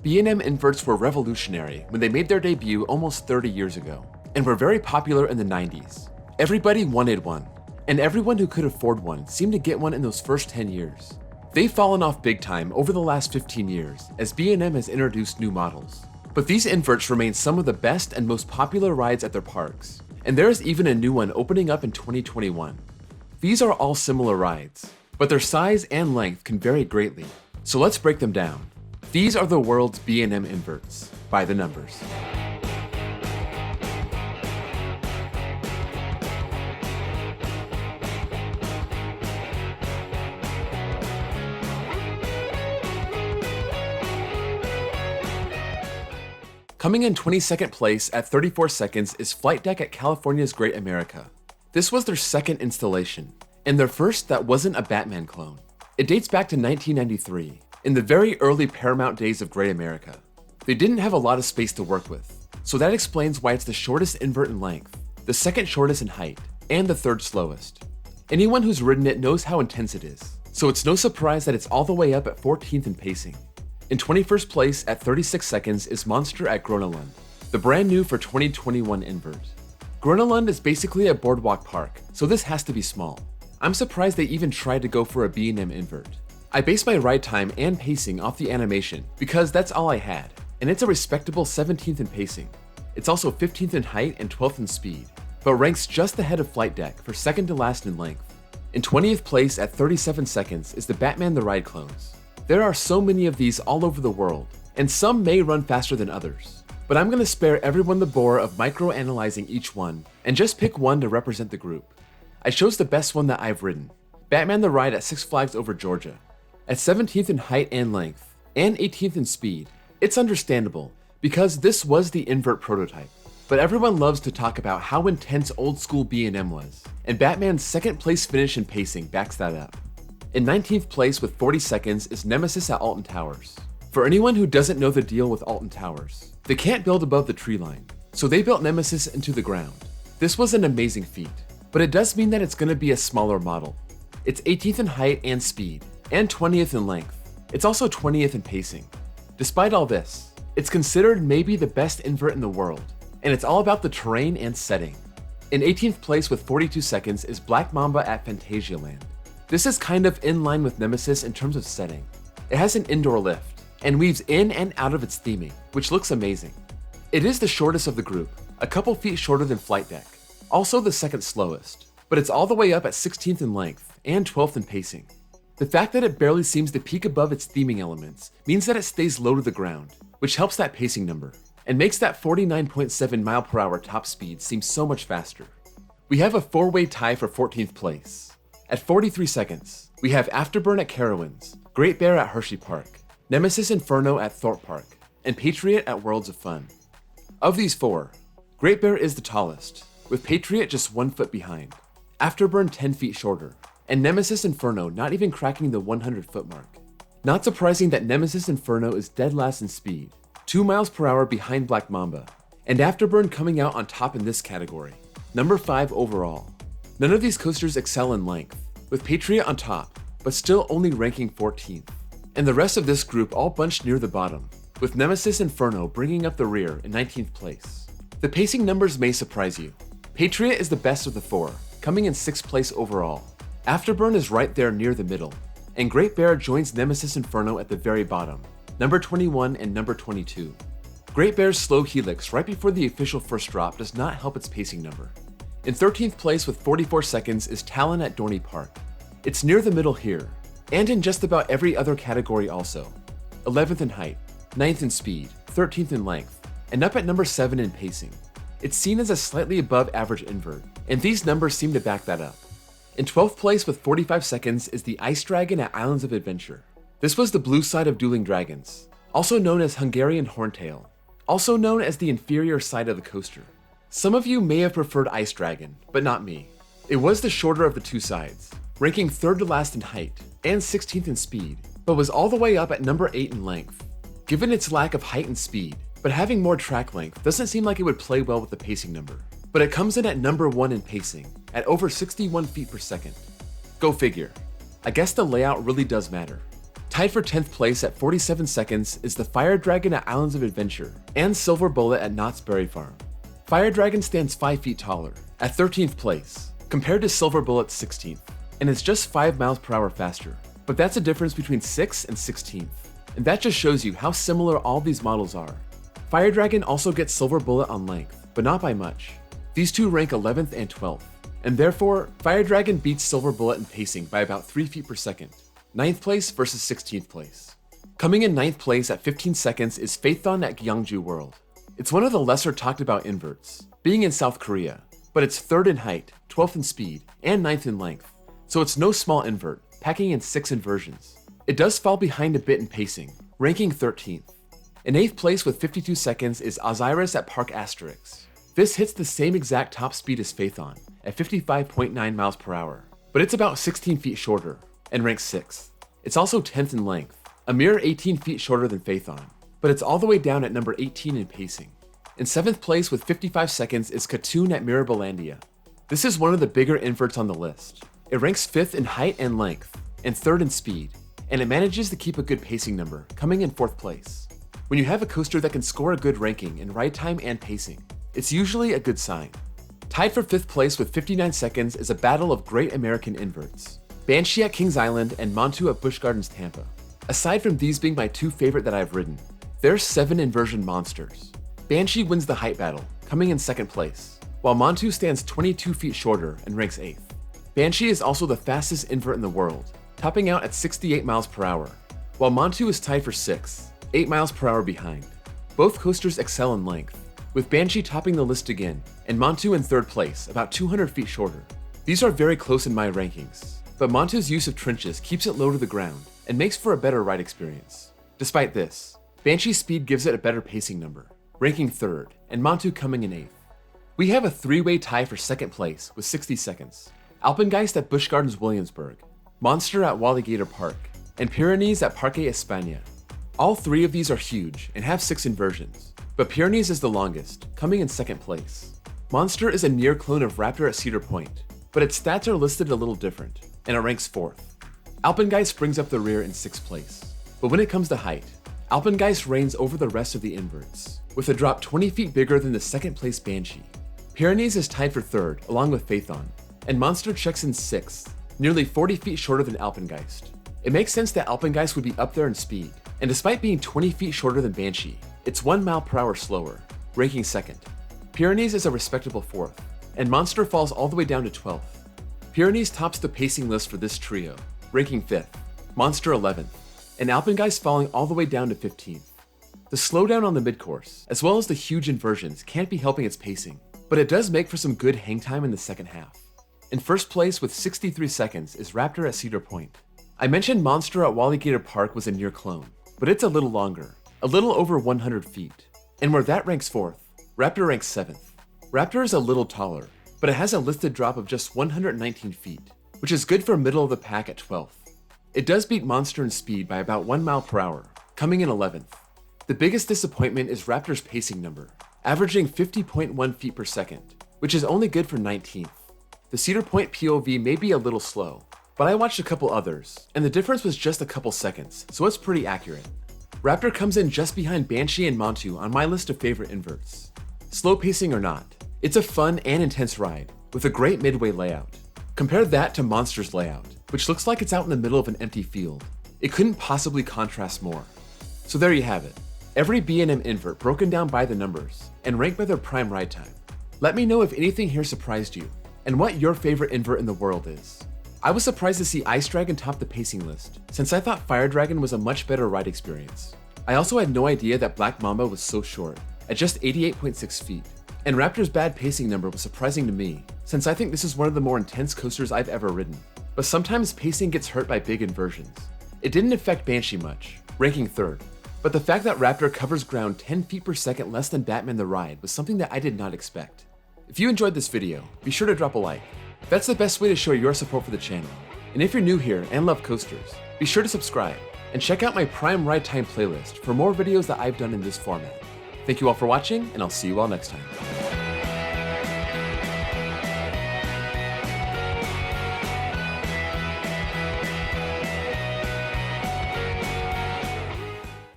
B&M inverts were revolutionary when they made their debut almost 30 years ago, and were very popular in the 90s. Everybody wanted one, and everyone who could afford one seemed to get one in those first 10 years. They've fallen off big time over the last 15 years as B&M has introduced new models. But these inverts remain some of the best and most popular rides at their parks, and there is even a new one opening up in 2021. These are all similar rides, but their size and length can vary greatly, so let's break them down. These are the world's B&M inverts, by the numbers. Coming in 22nd place at 34 seconds is Flight Deck at California's Great America. This was their second installation, and their first that wasn't a Batman clone. It dates back to 1993, in the very early Paramount days of Great America. They didn't have a lot of space to work with, so that explains why it's the shortest invert in length, the second shortest in height, and the third slowest. Anyone who's ridden it knows how intense it is, so it's no surprise that it's all the way up at 14th in pacing. In 21st place at 36 seconds is Monster at Gronalund, the brand new for 2021 invert. Gronalund is basically a boardwalk park, so this has to be small. I'm surprised they even tried to go for a B&M invert. I based my ride time and pacing off the animation because that's all I had, and it's a respectable 17th in pacing. It's also 15th in height and 12th in speed, but ranks just ahead of Flight Deck for second to last in length. In 20th place at 37 seconds is the Batman the Ride clones. There are so many of these all over the world, and some may run faster than others. But I'm going to spare everyone the bore of micro-analyzing each one, and just pick one to represent the group. I chose the best one that I've ridden, Batman the Ride at Six Flags Over Georgia. At 17th in height and length, and 18th in speed, it's understandable, because this was the invert prototype. But everyone loves to talk about how intense old school B&M was, and Batman's second place finish in pacing backs that up. In 19th place with 40 seconds is Nemesis at Alton Towers. For anyone who doesn't know the deal with Alton Towers, they can't build above the tree line, so they built Nemesis into the ground. This was an amazing feat, but it does mean that it's going to be a smaller model. It's 18th in height and speed, and 20th in length. It's also 20th in pacing. Despite all this, it's considered maybe the best invert in the world, and it's all about the terrain and setting. In 18th place with 42 seconds is Black Mamba at Phantasialand. This is kind of in line with Nemesis in terms of setting. It has an indoor lift, and weaves in and out of its theming, which looks amazing. It is the shortest of the group, a couple feet shorter than Flight Deck, also the second slowest, but it's all the way up at 16th in length and 12th in pacing. The fact that it barely seems to peak above its theming elements means that it stays low to the ground, which helps that pacing number, and makes that 49.7 mph top speed seem so much faster. We have a four-way tie for 14th place. At 43 seconds, we have Afterburn at Carowinds, Great Bear at Hershey Park, Nemesis Inferno at Thorpe Park, and Patriot at Worlds of Fun. Of these four, Great Bear is the tallest, with Patriot just 1 foot behind, Afterburn 10 feet shorter, and Nemesis Inferno not even cracking the 100-foot mark. Not surprising that Nemesis Inferno is dead last in speed, 2 mph behind Black Mamba, and Afterburn coming out on top in this category, number 5 overall. None of these coasters excel in length, with Patriot on top, but still only ranking 14th. And the rest of this group all bunched near the bottom, with Nemesis Inferno bringing up the rear in 19th place. The pacing numbers may surprise you. Patriot is the best of the four, coming in 6th place overall. Afterburn is right there near the middle, and Great Bear joins Nemesis Inferno at the very bottom, number 21 and number 22. Great Bear's slow helix right before the official first drop does not help its pacing number. In 13th place with 44 seconds is Talon at Dorney Park. It's near the middle here, and in just about every other category also. 11th in height, 9th in speed, 13th in length, and up at number 7 in pacing. It's seen as a slightly above average invert, and these numbers seem to back that up. In 12th place with 45 seconds is the Ice Dragon at Islands of Adventure. This was the blue side of Dueling Dragons, also known as Hungarian Horntail, also known as the inferior side of the coaster. Some of you may have preferred Ice Dragon, but not me. It was the shorter of the two sides, ranking 3rd to last in height and 16th in speed, but was all the way up at number 8 in length. Given its lack of height and speed, but having more track length doesn't seem like it would play well with the pacing number. But it comes in at number 1 in pacing, at over 61 feet per second. Go figure. I guess the layout really does matter. Tied for 10th place at 47 seconds is the Fire Dragon at Islands of Adventure and Silver Bullet at Knott's Berry Farm. Fire Dragon stands 5 feet taller, at 13th place, compared to Silver Bullet's 16th, and is just 5 miles per hour faster. But that's a difference between 6th and 16th, and that just shows you how similar all these models are. Fire Dragon also gets Silver Bullet on length, but not by much. These two rank 11th and 12th, and therefore, Fire Dragon beats Silver Bullet in pacing by about 3 feet per second, 9th place versus 16th place. Coming in 9th place at 15 seconds is Phaethon at Gyeongju World. It's one of the lesser talked about inverts, being in South Korea, but it's 3rd in height, 12th in speed, and 9th in length, so it's no small invert, packing in 6 inversions. It does fall behind a bit in pacing, ranking 13th. In 8th place with 52 seconds is Osiris at Park Asterix. This hits the same exact top speed as Phaethon, at 55.9 miles per hour, but it's about 16 feet shorter, and ranks 6th. It's also 10th in length, a mere 18 feet shorter than Phaethon, but it's all the way down at number 18 in pacing. In 7th place with 55 seconds is Katoon at Mirabilandia. This is one of the bigger inverts on the list. It ranks 5th in height and length, and 3rd in speed, and it manages to keep a good pacing number, coming in 4th place. When you have a coaster that can score a good ranking in ride time and pacing, it's usually a good sign. Tied for 5th place with 59 seconds is a battle of great American inverts, Banshee at Kings Island and Montu at Busch Gardens Tampa. Aside from these being my 2 favorite that I've ridden, there's 7 inversion monsters. Banshee wins the height battle, coming in 2nd place, while Montu stands 22 feet shorter and ranks 8th. Banshee is also the fastest invert in the world, topping out at 68 miles per hour, while Montu is tied for 6th, 8 miles per hour behind. Both coasters excel in length, with Banshee topping the list again, and Montu in 3rd place, about 200 feet shorter. These are very close in my rankings, but Montu's use of trenches keeps it low to the ground and makes for a better ride experience. Despite this, Banshee's speed gives it a better pacing number, ranking 3rd, and Montu coming in 8th. We have a 3-way tie for 2nd place with 60 seconds. Alpengeist at Busch Gardens Williamsburg, Monster at Walligator Park, and Pyrenees at Parque España. All 3 of these are huge and have 6 inversions, but Pyrenees is the longest, coming in 2nd place. Monster is a near clone of Raptor at Cedar Point, but its stats are listed a little different, and it ranks 4th. Alpengeist brings up the rear in 6th place, but when it comes to height, Alpengeist reigns over the rest of the inverts, with a drop 20 feet bigger than the 2nd place Banshee. Pyrenees is tied for 3rd, along with Phaethon, and Monster checks in 6th, nearly 40 feet shorter than Alpengeist. It makes sense that Alpengeist would be up there in speed, and despite being 20 feet shorter than Banshee, it's 1 mile per hour slower, ranking 2nd. Pyrenees is a respectable 4th, and Monster falls all the way down to 12th. Pyrenees tops the pacing list for this trio, ranking 5th, Monster 11th, and Alpengeist falling all the way down to 15th. The slowdown on the mid-course, as well as the huge inversions, can't be helping its pacing, but it does make for some good hang time in the 2nd half. In 1st place with 63 seconds is Raptor at Cedar Point. I mentioned Monster at Walligator Park was a near clone, but it's a little longer, a little over 100 feet. And where that ranks 4th, Raptor ranks 7th. Raptor is a little taller, but it has a listed drop of just 119 feet, which is good for middle of the pack at 12th. It does beat Monster in speed by about 1 mile per hour, coming in 11th. The biggest disappointment is Raptor's pacing number, averaging 50.1 feet per second, which is only good for 19th. The Cedar Point POV may be a little slow, but I watched a couple others, and the difference was just a couple seconds, so it's pretty accurate. Raptor comes in just behind Banshee and Montu on my list of favorite inverts. Slow pacing or not, it's a fun and intense ride, with a great midway layout. Compare that to Monster's layout, which looks like it's out in the middle of an empty field. It couldn't possibly contrast more. So there you have it. Every B&M invert broken down by the numbers, and ranked by their prime ride time. Let me know if anything here surprised you, and what your favorite invert in the world is. I was surprised to see Ice Dragon top the pacing list, since I thought Fire Dragon was a much better ride experience. I also had no idea that Black Mamba was so short, at just 88.6 feet. And Raptor's bad pacing number was surprising to me, since I think this is one of the more intense coasters I've ever ridden. But sometimes pacing gets hurt by big inversions. It didn't affect Banshee much, ranking 3rd. But the fact that Raptor covers ground 10 feet per second less than Batman the Ride was something that I did not expect. If you enjoyed this video, be sure to drop a like. That's the best way to show your support for the channel. And if you're new here and love coasters, be sure to subscribe and check out my Prime Ride Time playlist for more videos that I've done in this format. Thank you all for watching, and I'll see you all next time.